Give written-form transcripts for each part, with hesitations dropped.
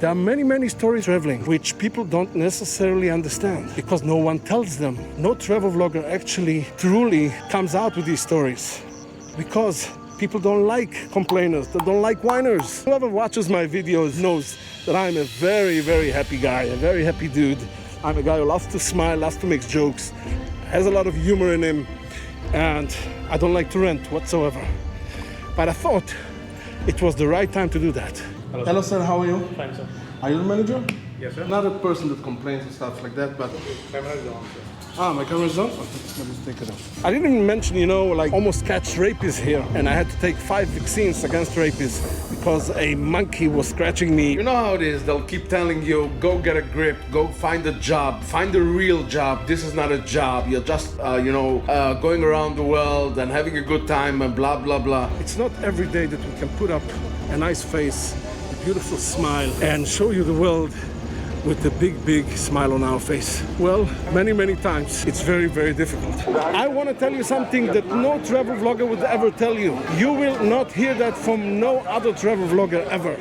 There are many stories traveling which people don't necessarily understand because no one tells them. No travel vlogger actually truly comes out with these stories because people don't like complainers, they don't like whiners. Whoever watches my videos knows that I'm a very happy guy, a very happy dude. I'm a guy who loves to smile, loves to make jokes, has a lot of humor in him, and I don't like to rant whatsoever. But I thought it was the right time to do that. Hello sir, how are you? Fine, sir. Are you the manager? Yes, sir. Not a person that complains and stuff like that, but... Camera is on, sir. Ah, my camera's on? Okay, let me take it off. I didn't even mention, like almost catch rapists here, and I had to take 5 vaccines against rapists because a monkey was scratching me. You know how it is, they'll keep telling you, go get a grip, go find a job, find a real job. This is not a job, you're just, going around the world and having a good time and blah, blah, blah. It's not every day that we can put up a nice face, a beautiful smile, and show you the world with a big smile on our face. Well, many times it's very difficult. I want to tell you something that no travel vlogger would ever tell you. You will not hear that from no other travel vlogger ever.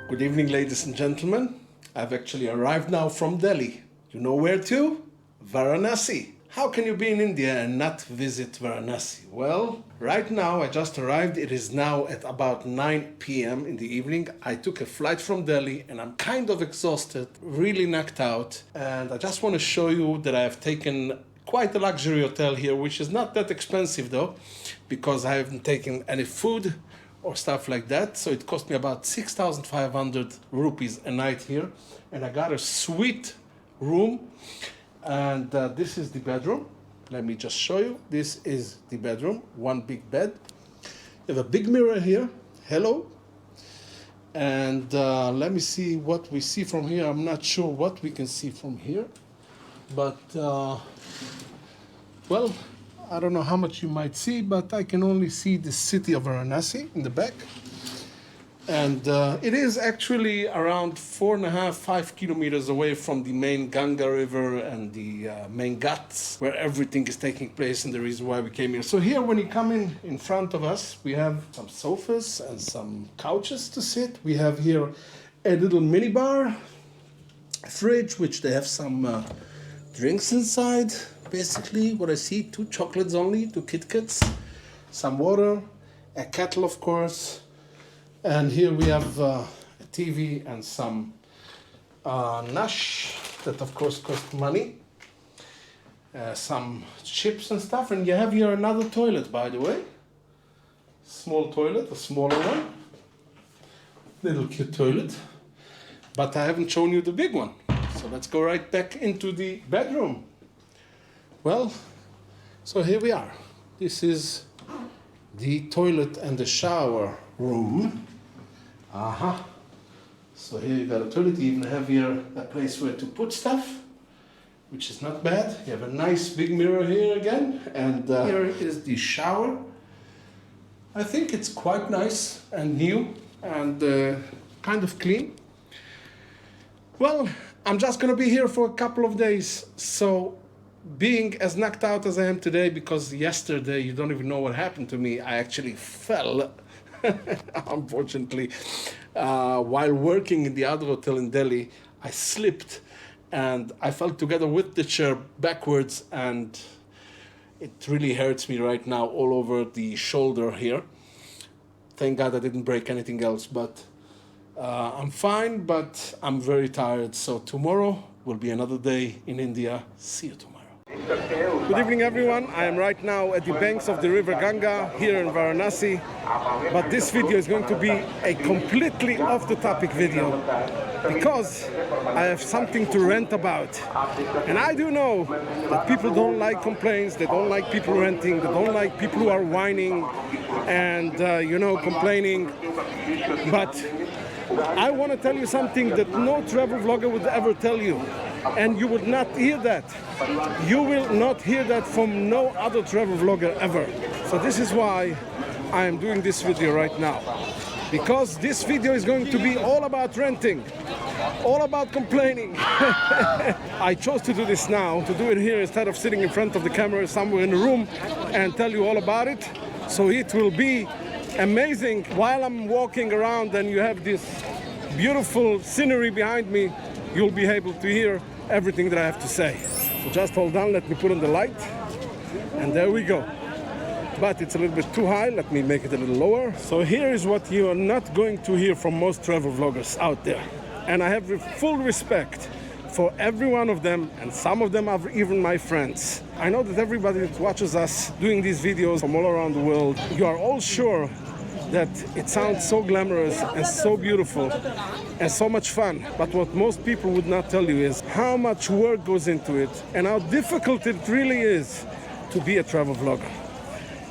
Good evening, ladies and gentlemen. I've actually arrived now from Delhi. You know where to? Varanasi. How can you be in India and not visit Varanasi? Well, right now I just arrived. It is now at about 9 p.m. in the evening. I took a flight from Delhi and I'm kind of exhausted, really knocked out. And I just want to show you that I have taken quite a luxury hotel here, which is not that expensive though, because I haven't taken any food or stuff like that. So it cost me about 6,500 rupees a night here. And I got a sweet room. And this is the bedroom. Let me just show you. This is the bedroom, one big bed. You have a big mirror here. Hello. And let me see what we see from here. I'm not sure what we can see from here. But, well, I don't know how much you might see, but I can only see the city of Varanasi in the back. And it is actually around 4.5 kilometers away from the main Ganga River and the main Ghats, where everything is taking place and the reason why we came here. So here, when you come in front of us, we have some sofas and some couches to sit. We have here a little mini bar, a fridge, which they have some drinks inside. Basically, what I see, 2 chocolates only, 2 Kit Kats, some water, a kettle, of course. And here we have a TV and some nash that, of course, cost money. Some chips and stuff. And you have here another toilet, by the way. Small toilet, a smaller one. Little cute toilet. But I haven't shown you the big one. So let's go right back into the bedroom. Well, so here we are. This is the toilet and the shower room. So here you got a toilet. You even have here a place where to put stuff, which is not bad. You have a nice big mirror here again. And here is the shower. I think it's quite nice and new and kind of clean. Well, I'm just gonna be here for a couple of days. So being as knocked out as I am today, because yesterday, you don't even know what happened to me. I actually fell, unfortunately. While working in the other hotel in Delhi, I slipped and I fell together with the chair backwards, and it really hurts me right now all over the shoulder here. Thank God I didn't break anything else, but I'm fine, but I'm very tired. So tomorrow will be another day in India. See you tomorrow. Good evening, everyone. I am right now at the banks of the river Ganga here in Varanasi, but this video is going to be a completely off-the-topic video because I have something to rant about. And I do know that people don't like complaints, they don't like people ranting, they don't like people who are whining and, complaining. But I want to tell you something that no travel vlogger would ever tell you. And you would not hear that. You will not hear that from no other travel vlogger ever. So this is why I am doing this video right now. Because this video is going to be all about renting, all about complaining. I chose to do this now, to do it here instead of sitting in front of the camera somewhere in the room and tell you all about it. So it will be amazing while I'm walking around and you have this beautiful scenery behind me. You'll be able to hear everything that I have to say. So just hold on, let me put on the light, and there we go. But it's a little bit too high, let me make it a little lower. So here is what you are not going to hear from most travel vloggers out there. And I have full respect for every one of them, and some of them are even my friends. I know that everybody that watches us doing these videos from all around the world, you are all sure that it sounds so glamorous and so beautiful and so much fun. But what most people would not tell you is how much work goes into it and how difficult it really is to be a travel vlogger.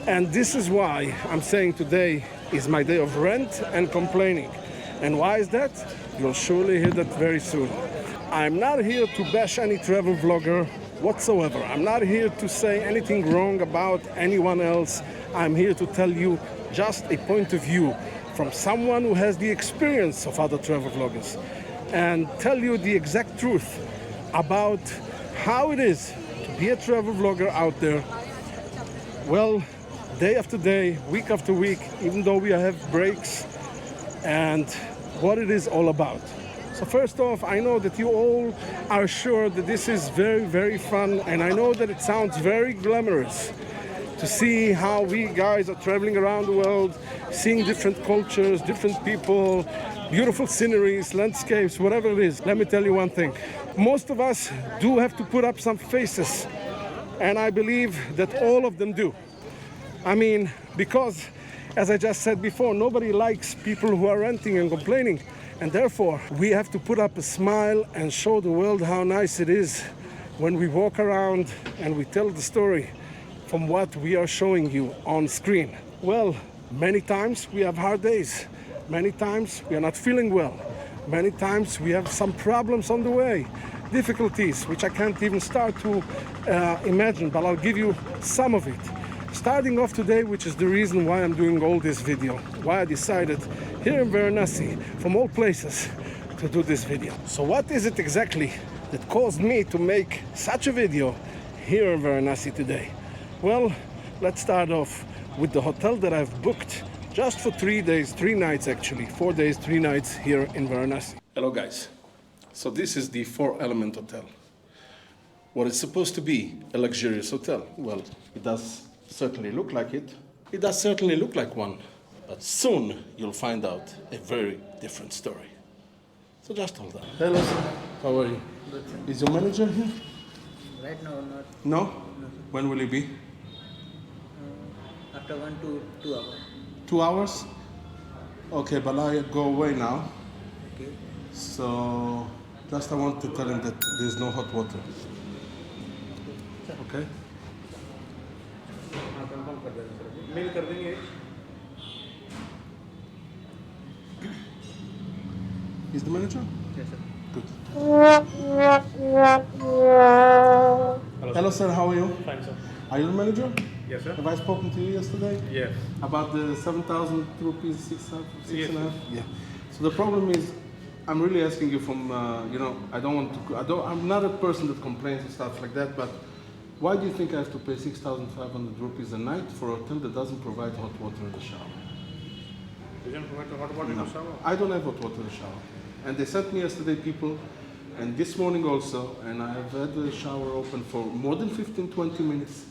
And this is why I'm saying today is my day of rant and complaining. And why is that? You'll surely hear that very soon. I'm not here to bash any travel vlogger whatsoever. I'm not here to say anything wrong about anyone else. I'm here to tell you just a point of view from someone who has the experience of other travel vloggers and tell you the exact truth about how it is to be a travel vlogger out there. Well, day after day, week after week, even though we have breaks, and what it is all about. So first off, I know that you all are sure that this is very, very fun, and I know that it sounds very glamorous to see how we guys are traveling around the world, seeing different cultures, different people, beautiful sceneries, landscapes, whatever it is. Let me tell you one thing. Most of us do have to put up some faces, and I believe that all of them do. I mean, because, as I just said before, nobody likes people who are ranting and complaining. And therefore, we have to put up a smile and show the world how nice it is when we walk around and we tell the story from what we are showing you on screen. Well, many times we have hard days. Many times we are not feeling well. Many times we have some problems on the way. Difficulties, which I can't even start to imagine, but I'll give you some of it. Starting off today, which is the reason why I'm doing all this video, why I decided here in Varanasi, from all places, to do this video. So what is it exactly that caused me to make such a video here in Varanasi today? Well, let's start off with the hotel that I've booked just for 3 days, 3 nights actually, 4 days, 3 nights here in Varanasi. Hello guys, so this is the 4-element hotel. What is supposed to be a luxurious hotel? Well, it does certainly look like it. It does certainly look like one, but soon you'll find out a very different story. So just hold on. Hello sir, how are you? Good. Is your manager here? Right now, not. No? No. When will he be? After 1 to 2 hours. 2 hours? Okay, but I go away now. Okay. So just I want to tell him that there's no hot water. Okay? Mail कर देंगे. Is the manager? Yes, sir. Good. Hello sir, how are you? Fine, sir. Are you the manager? Yes, sir. Have I spoken to you yesterday? Yes. About the 7,000 rupees, 6,000, Yes. and a half? Yeah. So the problem is, I'm really asking you from, I don't want to, I'm not a person that complains and stuff like that, but why do you think I have to pay 6,500 rupees a night for a hotel that doesn't provide hot water in the shower? You didn't provide the hot water in No, the shower? I don't have hot water in the shower. And they sent me yesterday people, and this morning also, and I have had the shower open for more than 15-20 minutes.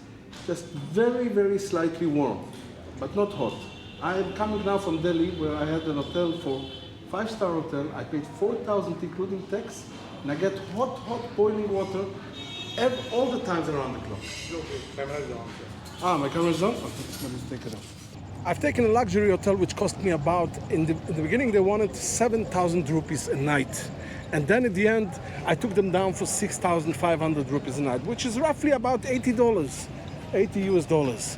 Just very, very slightly warm, but not hot. I am coming now from Delhi, where I had an hotel for 5-star hotel. I paid 4,000 including tax, and I get hot boiling water all the times around the clock. Okay, camera is on, sir. Ah, my camera is on? Okay, let me take it off. I've taken a luxury hotel which cost me about, in the beginning they wanted 7,000 rupees a night. And then at the end, I took them down for 6,500 rupees a night, which is roughly about $80, 80 US dollars.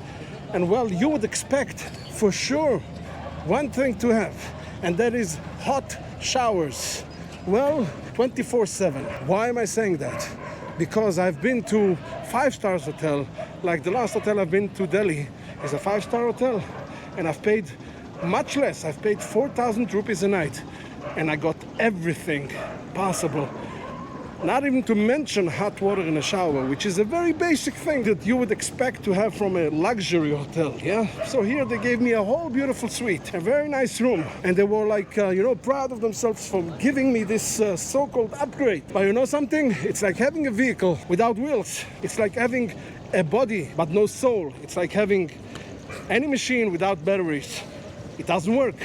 And well, you would expect for sure one thing to have, and that is hot showers. Well, 24/7. Why am I saying that? Because I've been to 5-star hotel, like the last hotel I've been to, Delhi, is a 5-star hotel, and I've paid much less. I've paid 4,000 rupees a night, and I got everything possible. Not even to mention hot water in a shower, which is a very basic thing that you would expect to have from a luxury hotel, yeah? So here they gave me a whole beautiful suite, a very nice room, and they were like, proud of themselves for giving me this so-called upgrade. But you know something? It's like having a vehicle without wheels. It's like having a body but no soul. It's like having any machine without batteries. It doesn't work.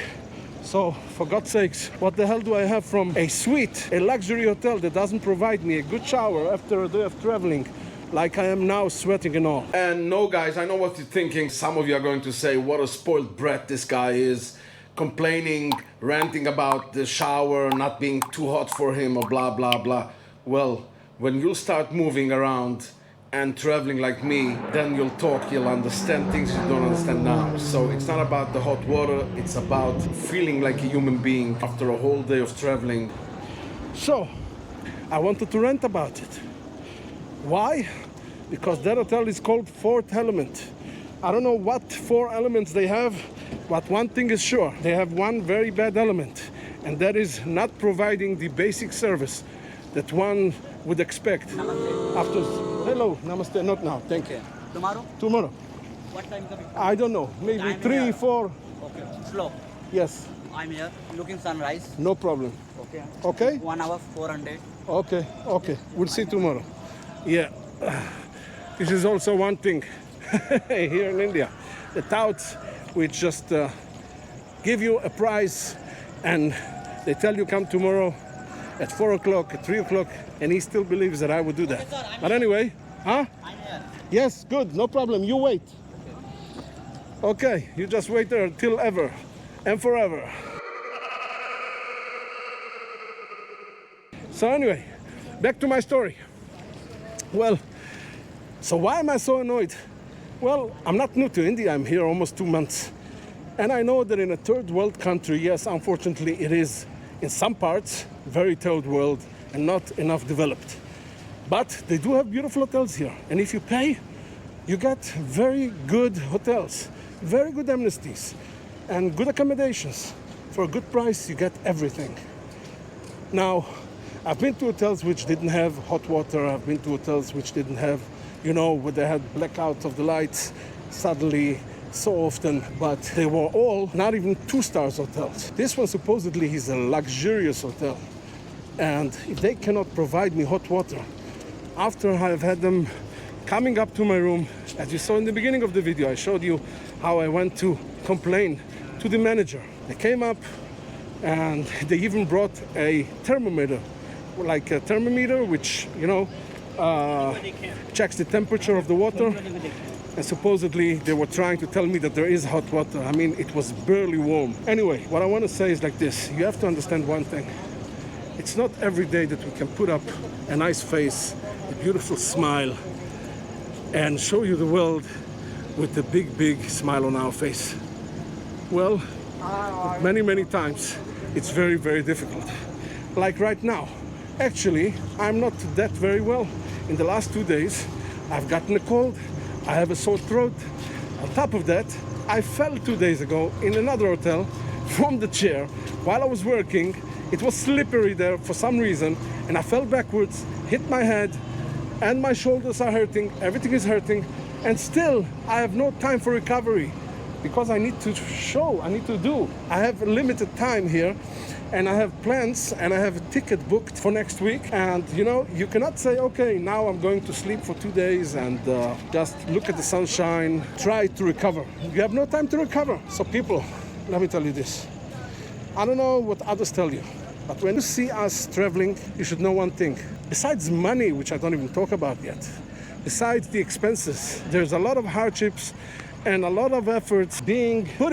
So, for God's sakes, what the hell do I have from a suite, a luxury hotel that doesn't provide me a good shower after a day of traveling, like I am now, sweating and all? And no, guys, I know what you're thinking. Some of you are going to say, what a spoiled brat this guy is, complaining, ranting about the shower not being too hot for him, or blah, blah, blah. Well, when you start moving around and traveling like me, then you'll talk, you'll understand things you don't understand now. So it's not about the hot water, it's about feeling like a human being after a whole day of traveling. So, I wanted to rant about it. Why? Because that hotel is called Fourth Element. I don't know what 4 elements they have, but one thing is sure, they have one very bad element, and that is not providing the basic service that one would expect. After, hello, namaste, not now, thank you. Tomorrow? Tomorrow. What time coming? I don't know, maybe Time 3, here. 4, Okay, slow. yes, I'm here, looking sunrise. no problem. Okay. Okay? 1 hour, 400. Okay, okay, we'll see tomorrow. Yeah, this is also one thing here in India. The touts, which just give you a price and they tell you come tomorrow at 4 o'clock, at 3 o'clock, and he still believes that I would do that. But anyway, huh? I'm here. Yes, good, no problem, you wait. Okay, you just wait there till ever and forever. So anyway, back to my story. Well, so why am I so annoyed? Well, I'm not new to India, I'm here almost 2 months. And I know that in a third world country, yes, unfortunately it is in some parts very third world and not enough developed. But they do have beautiful hotels here. And if you pay, you get very good hotels, very good amenities, and good accommodations. For a good price, you get everything. Now, I've been to hotels which didn't have hot water. I've been to hotels which didn't have, where they had blackouts of the lights suddenly so often, but they were all not even 2-star hotels. This one supposedly is a luxurious hotel. And if they cannot provide me hot water, after I've had them coming up to my room, as you saw in the beginning of the video, I showed you how I went to complain to the manager. They came up and they even brought a thermometer, like a thermometer which, checks the temperature of the water. And supposedly they were trying to tell me that there is hot water. I mean, it was barely warm. Anyway, what I want to say is like this. You have to understand one thing. It's not every day that we can put up a nice face, a beautiful smile, and show you the world with a big, big smile on our face. Well, many, many times, it's very, very difficult. Like right now. Actually, I'm not that very well. In the last 2 days, I've gotten a cold. I have a sore throat. On top of that, I fell 2 days ago in another hotel from the chair while I was working. It was slippery there for some reason, and I fell backwards, hit my head, and my shoulders are hurting. Everything is hurting, and still I have no time for recovery because I need to show, I need to do. I have limited time here, and I have plans, and I have a ticket booked for next week. And you cannot say, okay, now I'm going to sleep for 2 days and just look at the sunshine, try to recover. You have no time to recover. So people, let me tell you this. I don't know what others tell you, but when you see us traveling, you should know one thing. Besides money, which I don't even talk about yet, besides the expenses, there's a lot of hardships and a lot of efforts being put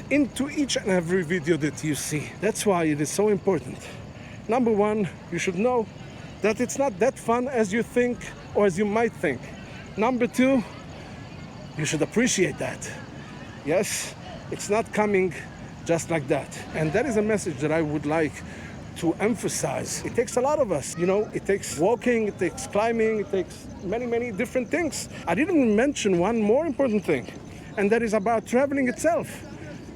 into each and every video that you see. That's why it is so important. Number one, you should know that it's not that fun as you think or as you might think. Number two, you should appreciate that. Yes, it's not coming just like that. And that is a message that I would like to emphasize. It takes a lot of us, you know, it takes walking, it takes climbing, it takes many, many different things. I didn't mention one more important thing, and that is about traveling itself.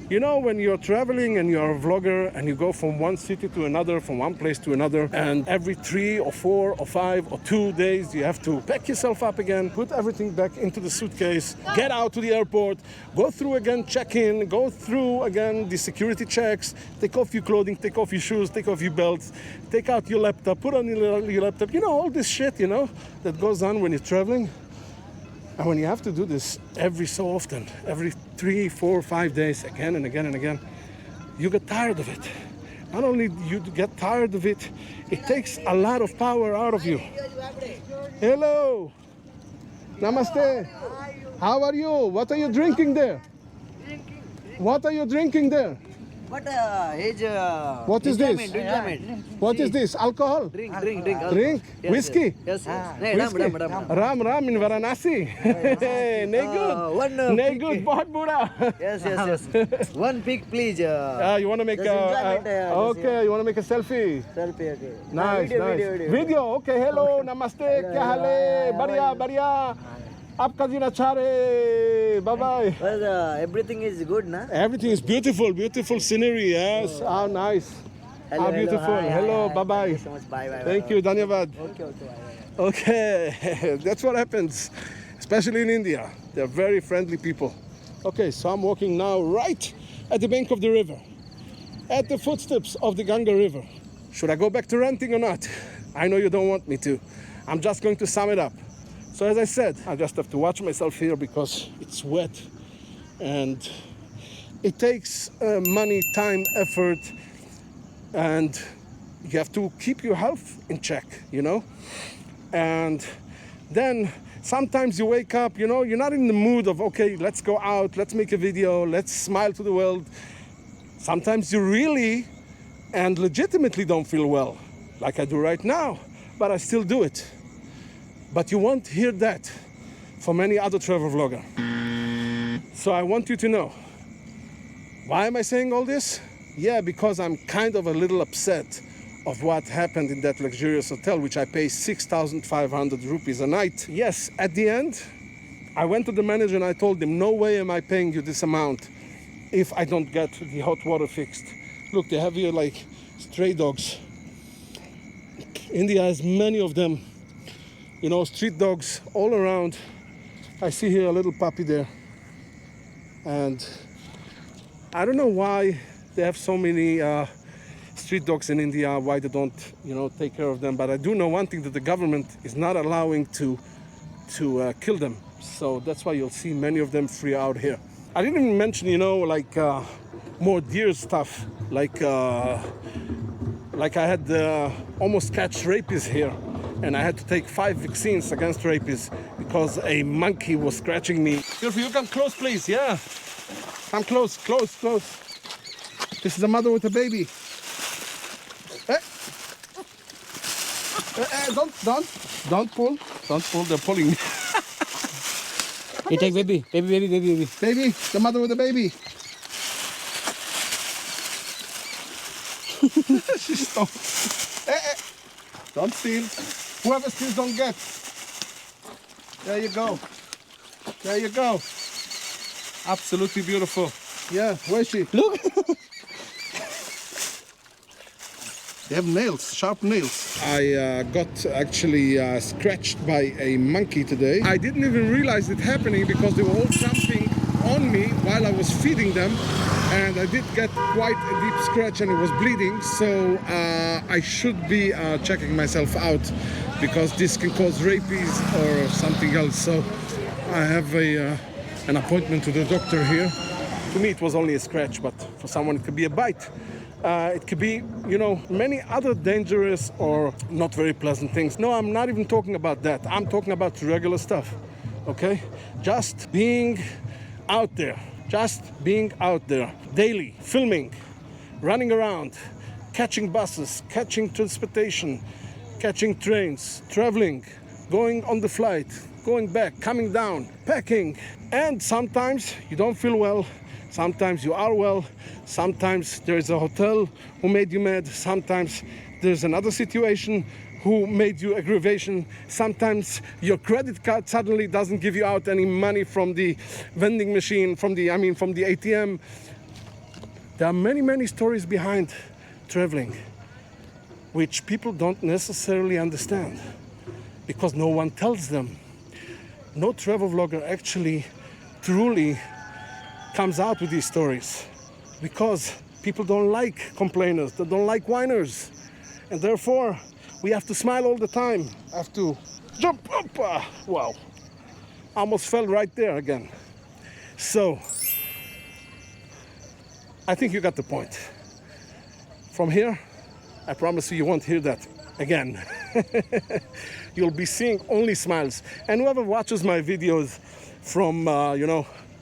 You know, when you're traveling and you're a vlogger and you go from one city to another, from one place to another, and every 3 or 4 or 5 or 2 days you have to pack yourself up again, put everything back into the suitcase, get out to the airport, go through again check-in, go through again the security checks, take off your clothing, take off your shoes, take off your belts, take out your laptop, put on your laptop, you know, all this shit, you know, that goes on when you're traveling. And when you have to do this every so often, every 3, 4, 5 days, again and again and again, you get tired of it. Not only do you get tired of it, it takes a lot of power out of you. Hello. Namaste. How are you? What are you drinking there? What are you drinking there? What age? What is this? What is this? Alcohol? Drink. Drink? Yes, Whiskey? Yes. Whiskey? Ram in Varanasi. Nay One good, bahut bura. Yes. One pic, please. You want to make Just enjoyment, okay, you want to make a selfie? Selfie. Okay. Nice, Video. Video, okay, hello, namaste, kya haal hai? Badhiya. Aapka din acha re. Bye-bye. Well, everything is good, na? Everything is beautiful scenery, yes. How nice. How beautiful. Hi, Hello, hi. bye-bye. Thank you so much. Bye. Thank you, Dhanyavad. Okay. Okay, that's what happens, especially in India. They're very friendly people. Okay, so I'm walking now right at the bank of the river, at the footsteps of the Ganges River. Should I go back to renting or not? I know you don't want me to. I'm just going to sum it up. So as I said, I just have to watch myself here because it's wet and it takes money, time, effort, and you have to keep your health in check, you know? And then sometimes you wake up, you know, you're not in the mood of, okay, let's go out, let's make a video, let's smile to the world. Sometimes you really and legitimately don't feel well, like I do right now, but I still do it. But you won't hear that from any other travel vlogger. So I want you to know, why am I saying all this? Yeah, because I'm kind of a little upset of what happened in that luxurious hotel, which I pay 6,500 rupees a night. Yes, at the end, I went to the manager and I told him, no way am I paying you this amount if I don't get the hot water fixed. Look, they have here like stray dogs. India has many of them. You know, street dogs all around. I see here a little puppy there. And I don't know why they have so many street dogs in India, why they don't, you know, take care of them. But I do know one thing, that the government is not allowing to kill them. So that's why you'll see many of them free out here. I didn't even mention, you know, like more deer stuff. Like I had almost catch rapies here. And I had to take 5 vaccines against rabies because a monkey was scratching me. Beautiful, you come close, please, yeah. Come close. This is a mother with a baby. Don't pull, they're pulling me. You take baby. Baby, the mother with the baby. She stole. Don't steal. Whoever steals don't get. There you go. Absolutely beautiful. Yeah, where is she? Look. They have nails, sharp nails. I got actually scratched by a monkey today. I didn't even realize it happening because they were all jumping on me while I was feeding them. And I did get quite a deep scratch and it was bleeding. So I should be checking myself out because this can cause rabies or something else. So I have an appointment to the doctor here. To me, it was only a scratch, but for someone it could be a bite. It could be, you know, many other dangerous or not very pleasant things. No, I'm not even talking about that. I'm talking about regular stuff, okay? Just being out there daily, filming, running around, catching buses, catching transportation, catching trains, traveling, going on the flight, going back, coming down, packing. And sometimes you don't feel well. Sometimes you are well, sometimes there's a hotel who made you mad, sometimes there's another situation who made you aggravation, sometimes your credit card suddenly doesn't give you out any money from the vending machine, from the ATM. There are many stories behind traveling which people don't necessarily understand because no one tells them. No travel vlogger actually truly comes out with these stories because people don't like complainers, they don't like whiners, and therefore we have to smile all the time. I have to jump up. Wow, almost fell right there again. So I think you got the point. From here, I promise you won't hear that again. You'll be seeing only smiles. And whoever watches my videos from,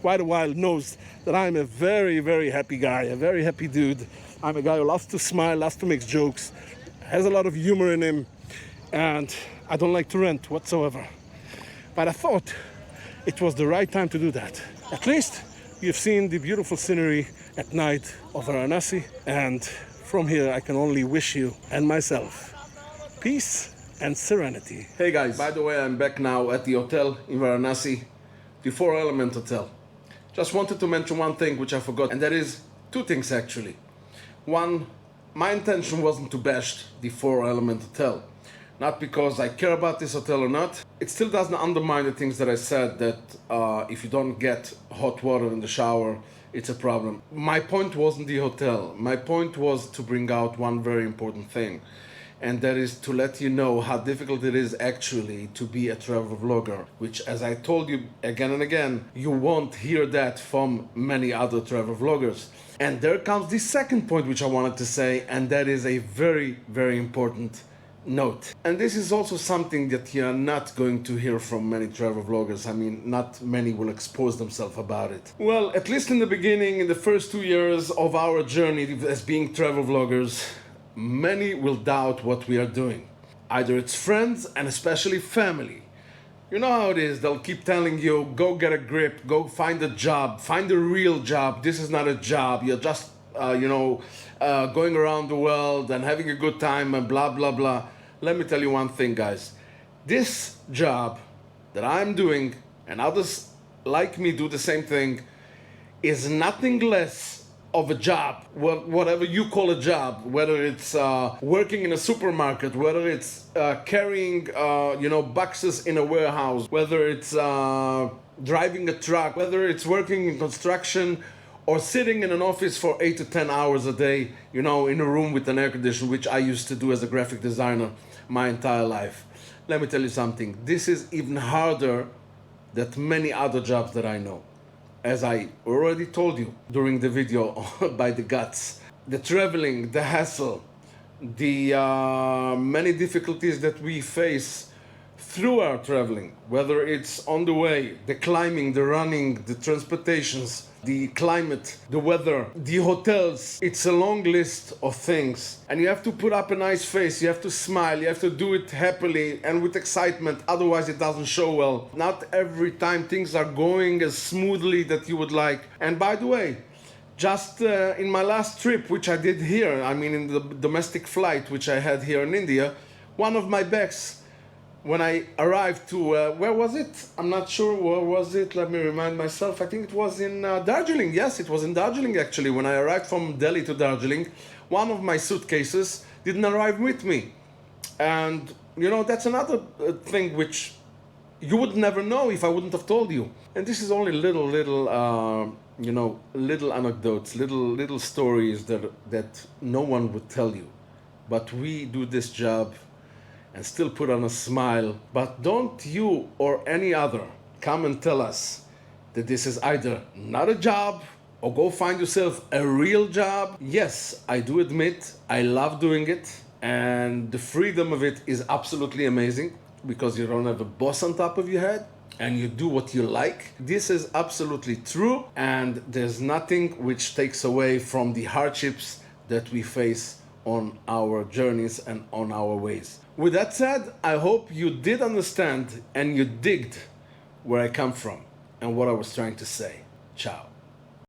quite a while knows that I'm a very happy guy, a very happy dude. I'm a guy who loves to smile, loves to make jokes, has a lot of humor in him, and I don't like to rant whatsoever. But I thought it was the right time to do that. At least you've seen the beautiful scenery at night of Varanasi, and from here I can only wish you and myself peace and serenity. Hey guys, by the way, I'm back now at the hotel in Varanasi, the 4 Element Hotel. Just wanted to mention one thing which I forgot, and that is 2 things actually. One, my intention wasn't to bash the 4 Element Hotel. Not because I care about this hotel or not. It still doesn't undermine the things that I said, that if you don't get hot water in the shower, it's a problem. My point wasn't the hotel. My point was to bring out one very important thing. And that is to let you know how difficult it is actually to be a travel vlogger, which, as I told you again and again, you won't hear that from many other travel vloggers. And there comes the second point which I wanted to say, and that is a very important note. And this is also something that you are not going to hear from many travel vloggers. I mean, not many will expose themselves about it. Well, at least in the beginning, in the first 2 years of our journey as being travel vloggers, many will doubt what we are doing. Either it's friends and especially family. You know how it is, they'll keep telling you, go get a grip, go find a job, find a real job, this is not a job, you're just, going around the world and having a good time and blah, blah, blah. Let me tell you one thing, guys. This job that I'm doing, and others like me do the same thing, is nothing less of a job, whatever you call a job, whether it's working in a supermarket, whether it's carrying boxes in a warehouse, whether it's driving a truck, whether it's working in construction or sitting in an office for 8 to 10 hours a day, in a room with an air conditioner, which I used to do as a graphic designer my entire life. Let me tell you something, this is even harder than many other jobs that I know. As I already told you during the video by the guts, the traveling, the hassle, the many difficulties that we face through our traveling, whether it's on the way, the climbing, the running, the transportations, the climate, the weather, the hotels. It's a long list of things. And you have to put up a nice face, you have to smile, you have to do it happily and with excitement, otherwise it doesn't show well. Not every time things are going as smoothly that you would like. And by the way, just in my last trip, which I did here, in the domestic flight which I had here in India, one of my bags, when I arrived to, where was it? I'm not sure, where was it? Let me remind myself. I think it was in Darjeeling. Yes, it was in Darjeeling actually. When I arrived from Delhi to Darjeeling, one of my suitcases didn't arrive with me. And, that's another thing which you would never know if I wouldn't have told you. And this is only little anecdotes, little stories that no one would tell you. But we do this job and still put on a smile. But don't you or any other come and tell us that this is either not a job or go find yourself a real job. Yes, I do admit I love doing it, and the freedom of it is absolutely amazing because you don't have a boss on top of your head and you do what you like. This is absolutely true, and there's nothing which takes away from the hardships that we face on our journeys and on our ways. With that said, I hope you did understand and you digged where I come from and what I was trying to say. Ciao.